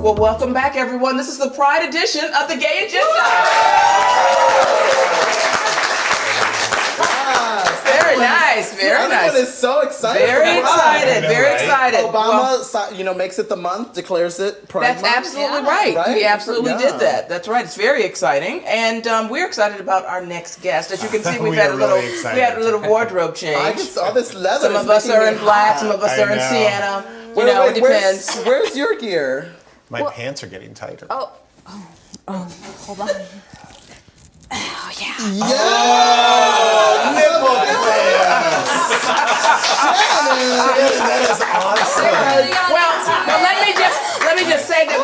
Well, welcome back, everyone. This is the Pride edition of the Gay Agenda. Very nice, very nice. Everyone is so excited. Very excited, very excited. Obama, makes it the month, declares it Pride That's Month. absolutely right. He absolutely Yeah. did that. That's right. It's very exciting, and we're excited about our next guest. As you can see, we We had are a little, really excited. we had a little wardrobe I change. just saw this leather. Some of us are in black, some of us are in sienna. You know, it depends. Where's your gear? My pants are getting tighter. Oh, hold on. Oh, yeah. Nipple That is awesome. Well, let me just say that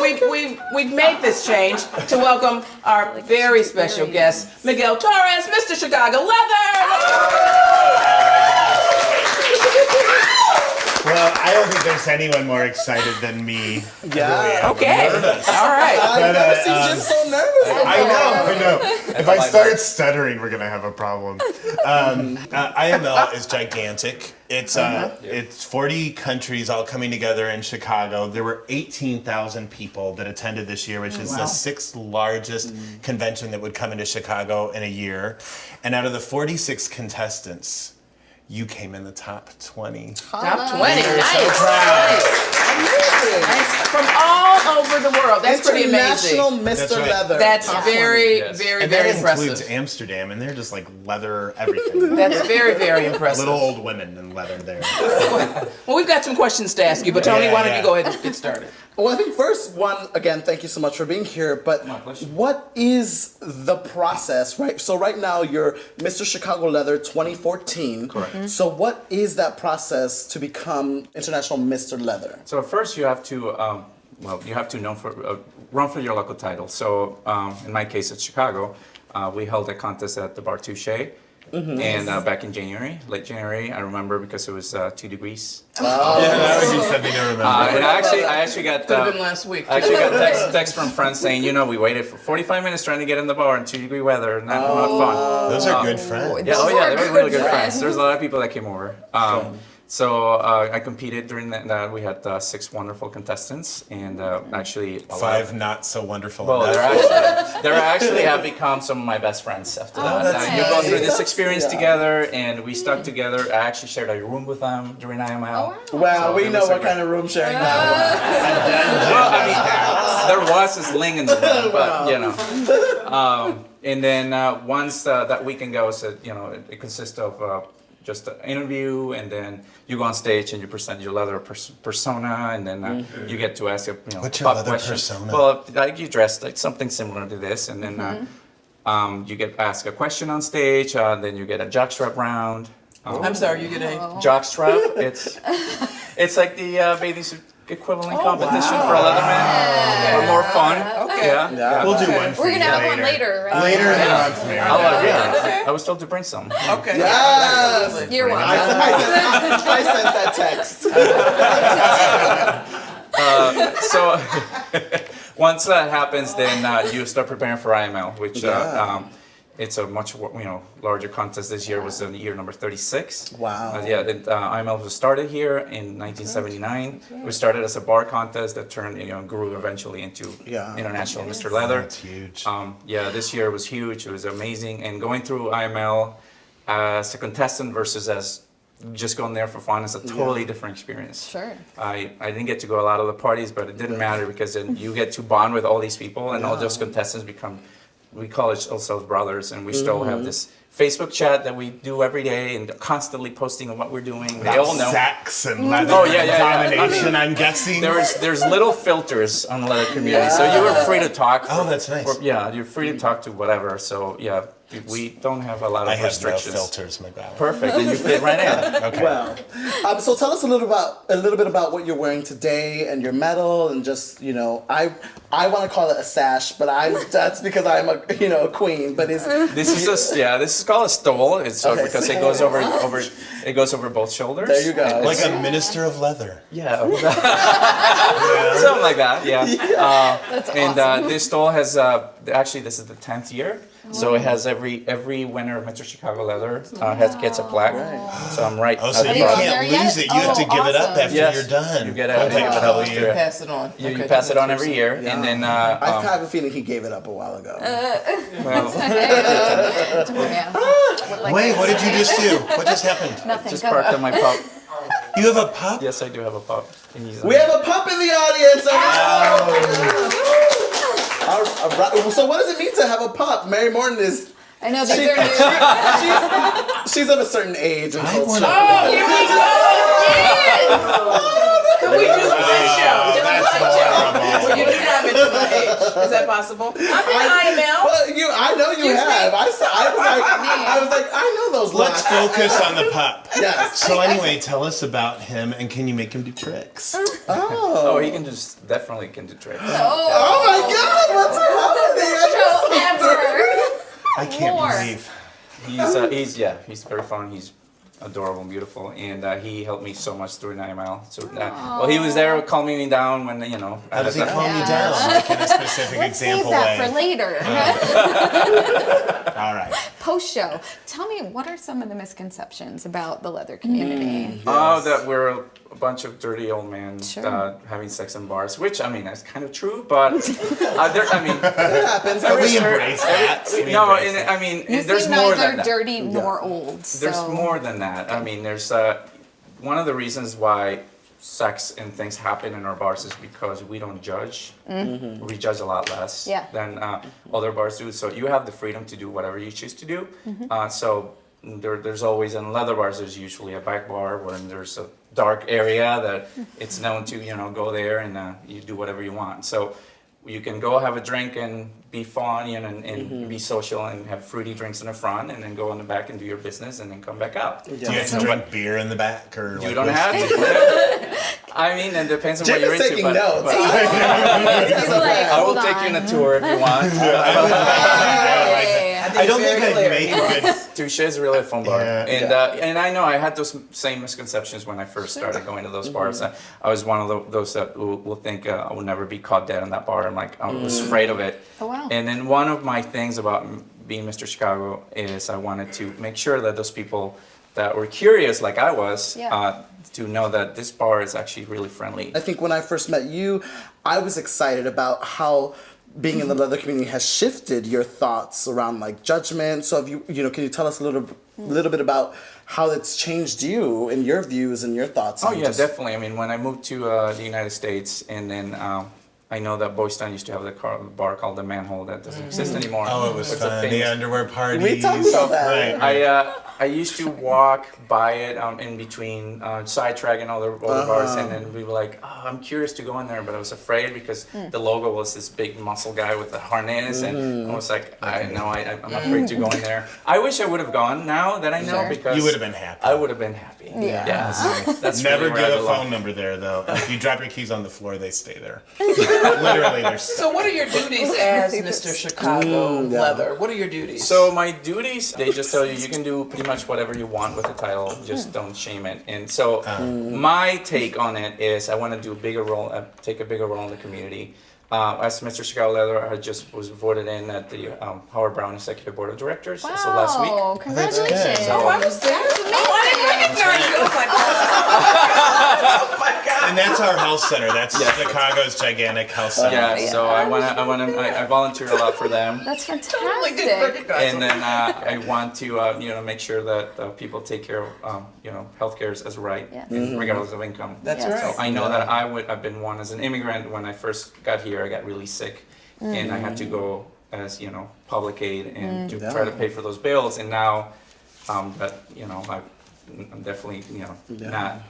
we've made this change to welcome our very special guest, Miguel Torres, Mr. Chicago Leather. Well, I don't think there's anyone more excited than me. Yeah. Okay. All right. I've never seen Jim so nervous before. I know. If I start stuttering, we're gonna have a problem. IML is gigantic. It's 40 countries all coming together in Chicago. There were 18,000 people that attended this year, which is the 6th largest convention that would come into Chicago in a year. And out of the 46 contestants, you came in the top 20. Top 20. We're Nice. so proud. Amazing. Nice. From all over the world. That's pretty amazing. International Mr. That's right. Leather. That's Top very, 20. very, And very that includes impressive. Amsterdam, and they're just like leather everything. That's very, very impressive. Little old women in leather there. Well, we've got some questions to ask you, but Tony, Yeah, why don't yeah. you go ahead and get started? Well, I think first again, thank you so much for being here. But what is the process, right? So right now you're Mr. Chicago Leather 2014. Correct. So what is that process to become International Mr. Leather? So first you have to, run for your local title. So in my case, it's Chicago. We held a contest at the Bar Touche. And back in January, late January, I remember because it was 2 degrees. Yeah, that was something to remember. And I actually got Could have been last week. I actually got text from friends saying, we waited for 45 minutes trying to get in the bar in 2-degree weather, not fun. Those are good friends. Yeah, they were really good friends. There's a lot of people that came over. So I competed during that. We had 6 wonderful contestants, and actually 5 not so wonderful. Well, they actually have become some of my best friends after that. You go through this experience together, and we stuck together. I actually shared a room with them during IML. Wow, we know what kind of room sharing that was. Well, I mean, there was this ling in the room, but and then once that weekend goes, it consists of just an interview, and then you go on stage and you present your leather persona, and then you get to ask What's your leather questions. persona? Well, like you dress like something similar to this, and then you get asked a question on stage, then you get a jock strap round. I'm sorry, you get a... Jock strap. It's like the bathing suit equivalent competition for a leatherman, or more fun. Okay. Yeah. We'll do one for We're you gonna have later. one later, right? Later in the month, Mary. Oh, really? I was told to bring some. Okay. Yes. Absolutely. You're welcome. I sent that text. So once that happens, then you start preparing for IML, which it's a much larger contest. This year was in year number 36. Wow. IML was started here in 1979. We started as a bar contest that turned grew eventually into International Mr. Leather. That's huge. This year was huge. It was amazing, and going through IML as a contestant versus as just going there for fun is a totally different experience. Sure. I didn't get to go a lot of the parties, but it didn't matter because then you get to bond with all these people, and all those contestants we call ourselves brothers, and we still have this Facebook chat that we do every day and constantly posting on what we're doing. They all know. Sex and leather domination, I'm guessing. There's little filters on the leather community, so you are free to talk. Oh, that's nice. You're free to talk to whatever. So we don't have a lot I of have restrictions. no filters, Miguel. Perfect, and you fit right in. Okay. Well, so tell us a little bit about what you're wearing today and your medal, and just I want to call it a sash, but that's because I'm a queen. But this is called a stole. It's Okay. because it goes over both shoulders. There you go. Like a minister of leather. Yeah, something like that. Yeah. That's awesome. And this stole has actually this is the 10th year. So it has every winner of Mr. Chicago Leather gets a plaque. So I'm right. Oh, so at the you bottom. can't lose it. You have to give it up after Yes. you're done. You get it I'll after take you're a done. couple You years. Pass it on. You Okay, pass it on every congratulations. year, and then I have a feeling he gave it up a while ago. well, Wait, what did you just do? What just happened? Nothing. just Go. parked on my pup. You have a pup? Yes, I do have a pup. And he's We have a pup in the audience. All right. So what does it mean to have a pup? Mary Morten is. I know these are new. She's of a certain age and culture. Oh, here we go again! Can we do one show? Just one show. Where you do not mention my age. Is that possible? I'm an IML. Well, I know you have. I was like, I know those Let's lines. focus on the pup. Yes. So anyway, tell us about him, and can you make him do tricks? Oh, he can just definitely can do tricks. Oh my God! What's happening? Ever. I can't More. believe. He's very fun. He's adorable and beautiful, and he helped me so much during the IML. So well, he was there calming me down when How does he calm you Yeah. down? Like in a specific Let's save example that way. for later. All right. Post show. Tell me, what are some of the misconceptions about the leather community? Oh, that we're a bunch of dirty old men Sure. having sex in bars, which I mean that's kind of true, but I mean, It happens. But we embrace that. We no, embrace and, it. I mean, You there's seem more than neither that. dirty nor old. So. There's more than that. I mean, there's one of the reasons why sex and things happen in our bars is because we don't judge. We judge a lot less Yeah. than other bars do. So you have the freedom to do whatever you choose to do. So there's always in leather bars. There's usually a back bar where there's a dark area that it's known to go there and you do whatever you want. So you can go have a drink and be fun and be social and have fruity drinks in the front and then go in the back and do your business and then come back out. Do you have to drink beer in the back, or You like don't whiskey? have to. I mean, it depends on what Jim you're is into. taking notes. He's like, I will hold take you on on. a tour if you want. I don't think I'd Very make clear. a good. Touche is really a fun bar, Yeah. and I know I had those same misconceptions when I first started going to those bars. I was one of those that will think I will never be caught dead in that bar. I'm like, I was afraid of it. Oh, wow. And then one of my things about being Mr. Chicago is I wanted to make sure that those people that were curious, like I was, Yeah. to know that this bar is actually really friendly. I think when I first met you, I was excited about how being in the leather community has shifted your thoughts around like judgment. So, can you tell us a little bit about how it's changed you and your views and your thoughts? Oh on yeah, just- definitely. I mean, when I moved to the United States, and then I know that Boys Town used to have the bar called the Manhole that doesn't exist anymore. Oh, it was It's a fun. The famous- underwear parties. We talked about that. Right. I used to walk by it in between Sidetrack and all the bars, and then we were like, oh, I'm curious to go in there, but I was afraid because the logo was this big muscle guy with a harness, and I was like, I'm afraid to go in there. I wish I would have gone now that I know, Sure. because You would have been happy. I would have been happy. Yeah. Yes. That's Never really where I get a belong. phone number there, though. If you drop your keys on the floor, they stay there. Literally, they're stuck. So what are your duties as Mr. Chicago yeah. Leather? What are your duties? So my duties, they just tell you can do pretty much whatever you want with the title, just don't shame it. And so my take on it is I want to do a bigger role, take a bigger role in the community. As Mr. Chicago Leather, I just was voted in at the Howard Brown Executive Board of Directors. So last week. Wow, congratulations. good. oh, I was there. Oh, I didn't recognize you. I was like, oh my God. And that's our health center. That's Chicago's gigantic health center. Yeah, so I volunteer a lot for them. That's Totally didn't fantastic. recognize And him. then I want to, make sure that people take care of, healthcare as a right, Yes. regardless of income. That's Yes. right. So I know that I've been one as an immigrant. When I first got here, I got really sick, and I had to go as public aid and to try to pay for those bills. And now that I'm definitely not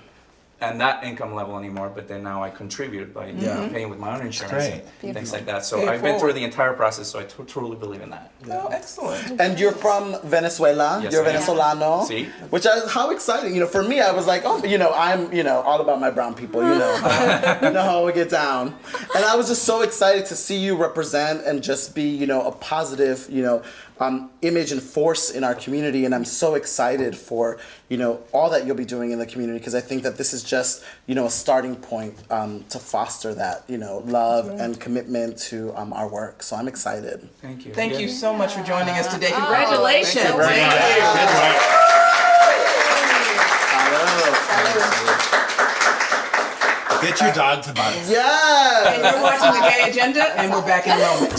at that income level anymore. But then now I contribute by paying with my own insurance great. and things like that. So Pay it I've been through forward. the entire process. So I totally believe in that. Oh, excellent. And you're from Venezuela. Yes, You're I am. Venezolano. See? Which how exciting. For me, I was like, oh, I'm, all about my brown people. You know how we get down. And I was just so excited to see you represent and just be, you know, a positive, you know, image and force in our community. And I'm so excited for, you know, all that you'll be doing in the community, because I think that this is just, you know, a starting point to foster that, you know, love and commitment to our work. So I'm excited. Thank you. Thank you so much for joining us today. Congratulations. Thank you very much. Get your dog to bark. Yeah. And you're watching The Gay Agenda, and we're back in a moment.